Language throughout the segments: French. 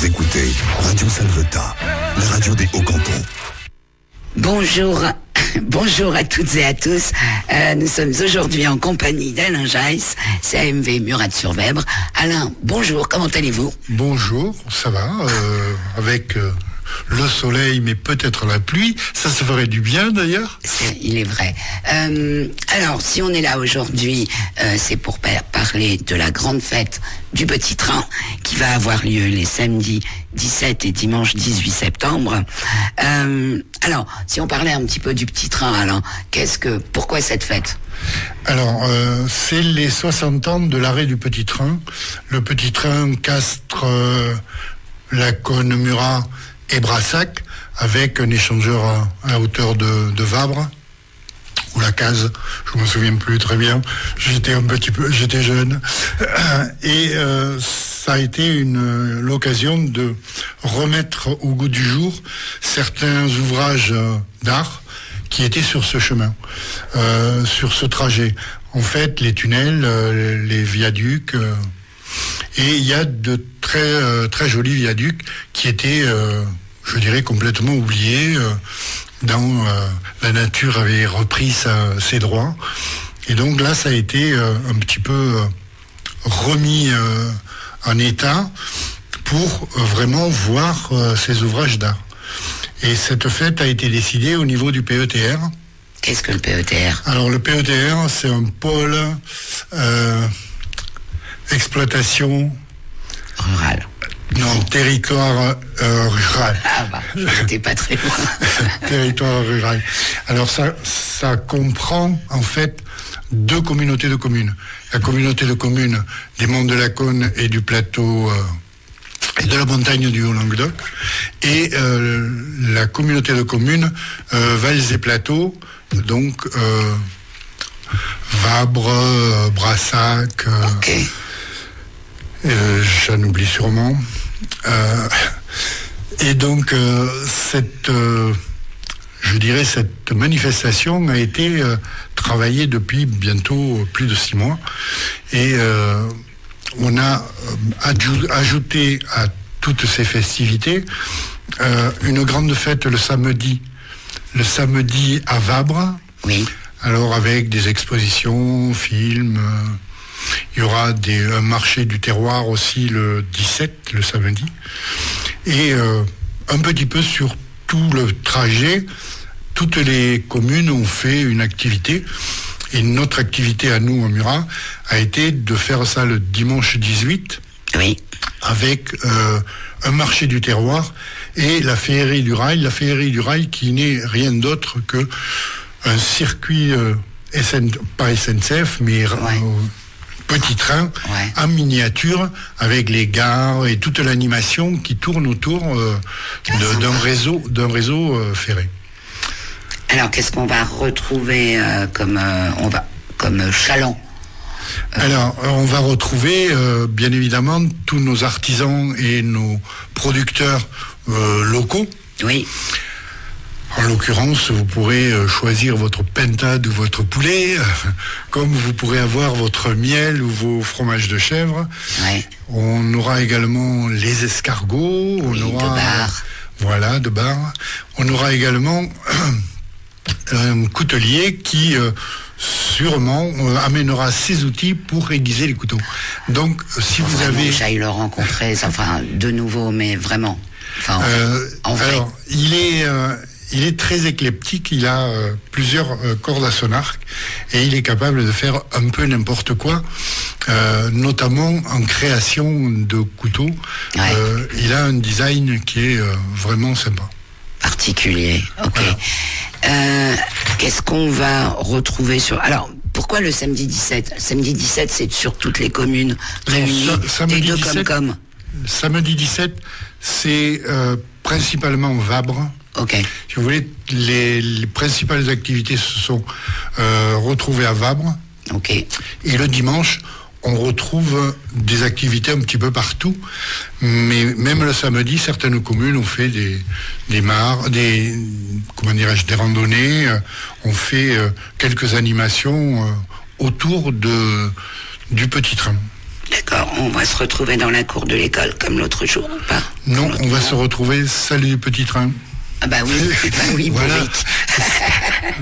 Vous écoutez Radio Salvetat, la radio des Hauts-Cantons. Bonjour, bonjour à toutes et à tous. Nous sommes aujourd'hui en compagnie d'Alain Jaïs, CAMV Murade-sur-Vèbre. Alain, bonjour, comment allez-vous? Bonjour, ça va, avec le soleil, mais peut-être la pluie. Ça se ferait du bien d'ailleurs. Il est vrai. Alors, si on est là aujourd'hui, c'est pour parler de la grande fête du Petit Train qui va avoir lieu les samedis 17 et dimanche 18 septembre. Alors, si on parlait un petit peu du Petit Train, Alain, pourquoi cette fête? Alors, c'est les 60 ans de l'arrêt du Petit Train. Le Petit Train Castres, Laconne, Murat et Brassac, avec un échangeur à hauteur de Vabre, ou la case, je me souviens plus très bien, j'étais jeune, et ça a été l'occasion de remettre au goût du jour certains ouvrages d'art qui étaient sur ce chemin, sur ce trajet. En fait, les tunnels, les viaducs, et il y a de très jolis viaducs qui étaient, je dirais, complètement oubliés. La nature avait repris ses droits. Et donc là, ça a été un petit peu remis en état pour vraiment voir ces ouvrages d'art. Et cette fête a été décidée au niveau du PETR. Qu'est-ce que le PETR? Alors le PETR, c'est un pôle exploitation rural. Non, territoire rural. Ah bah, je n'étais pas très loin. Territoire rural. Alors ça comprend en fait deux communautés de communes. La communauté de communes des Monts de Laconne et du plateau et de la montagne du Haut-Languedoc, et la communauté de communes Vals et Plateaux, donc Vabre, Brassac, okay. J'en oublie sûrement. Et donc cette manifestation a été travaillée depuis bientôt plus de 6 mois, et on a ajouté à toutes ces festivités une grande fête le samedi à Vabre. Oui. Alors avec des expositions, films. Il y aura un marché du terroir aussi le 17, le samedi. Et un petit peu sur tout le trajet, toutes les communes ont fait une activité. Et notre activité à nous, à Murat, a été de faire ça le dimanche 18. Oui. Avec un marché du terroir et la féerie du rail. La féerie du rail qui n'est rien d'autre que un circuit, pas SNCF, mais... Ouais. Petit train, ouais, en miniature, avec les gares et toute l'animation qui tourne autour d'un réseau ferré. Alors, qu'est-ce qu'on va retrouver comme chaland? Alors, on va retrouver, bien évidemment, tous nos artisans et nos producteurs locaux. Oui. En l'occurrence, vous pourrez choisir votre pintade ou votre poulet, comme vous pourrez avoir votre miel ou vos fromages de chèvre. Ouais. On aura également les escargots. Oui, de bar. Voilà, de bar. On aura également un coutelier qui sûrement amènera ses outils pour aiguiser les couteaux. Donc, si vous avez... J'aille le rencontrer, enfin, de nouveau, mais vraiment. Enfin, en vrai. Alors, il est très éclectique, il a plusieurs cordes à son arc et il est capable de faire un peu n'importe quoi, notamment en création de couteaux. Ouais. Il a un design qui est vraiment sympa. Particulier, ok. Voilà. Qu'est-ce qu'on va retrouver sur... Alors, pourquoi le samedi 17? Samedi 17, c'est sur toutes les communes réunies, des deux comme. Samedi 17, c'est principalement Vabre. Ok. Si vous voulez, les principales activités se sont retrouvées à Vabre. Ok. Et le dimanche, on retrouve des activités un petit peu partout. Mais même le samedi, certaines communes ont fait des randonnées, ont fait quelques animations autour du Petit Train. D'accord, on va se retrouver dans la cour de l'école comme l'autre jour ou pas? Non, on va se retrouver salle du petit train. Ah bah oui, voilà. Bourrique.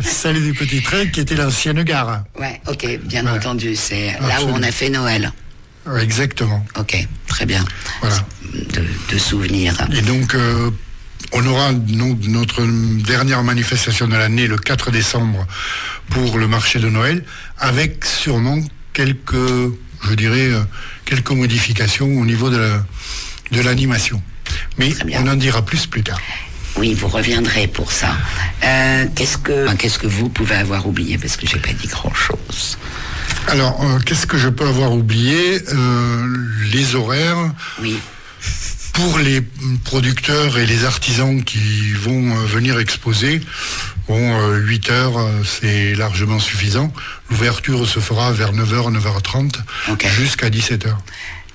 Salle du petit train qui était l'ancienne gare. Ouais, ok, bien Voilà. entendu, c'est là Absolument. où on a fait Noël. Exactement. Ok, très bien. Voilà. De souvenirs. Et donc, on aura notre dernière manifestation de l'année le 4 décembre pour le marché de Noël, avec sûrement quelques modifications au niveau de l'animation. Mais Très bien. on en dira plus tard. Oui, vous reviendrez pour ça. Qu'est-ce que vous pouvez avoir oublié? Parce que j'ai pas dit grand-chose. Alors, qu'est-ce que je peux avoir oublié? Les horaires. Oui. Pour les producteurs et les artisans qui vont venir exposer, 8 heures, c'est largement suffisant. L'ouverture se fera vers 9h, 9h30, Ok. jusqu'à 17h.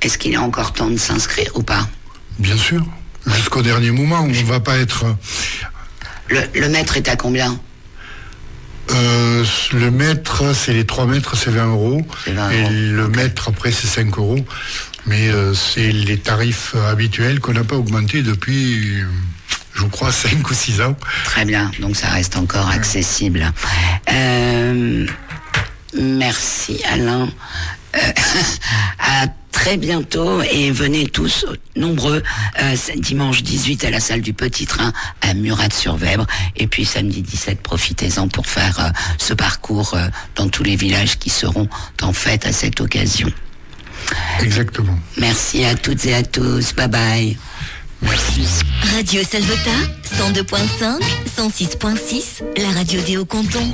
Est-ce qu'il y a encore temps de s'inscrire ou pas? Bien sûr, jusqu'au dernier moment. On ne va pas être... Le mètre est à combien? Le mètre, c'est les 3 mètres, c'est 20 €. C'est 20 Et €. le mètre, après, c'est 5 €. Mais c'est les tarifs habituels qu'on n'a pas augmentés depuis, je crois, 5 ou 6 ans. Très bien, donc ça reste encore accessible. Merci Alain. À très bientôt et venez tous nombreux dimanche 18 à la salle du Petit Train à Murat-sur-Vèbre et puis samedi 17 profitez-en pour faire ce parcours dans tous les villages qui seront en fête à cette occasion. Exactement. Merci à toutes et à tous, bye bye. Merci. Radio Salvetat, 102.5, 106.6, la radio des Hauts-Cantons.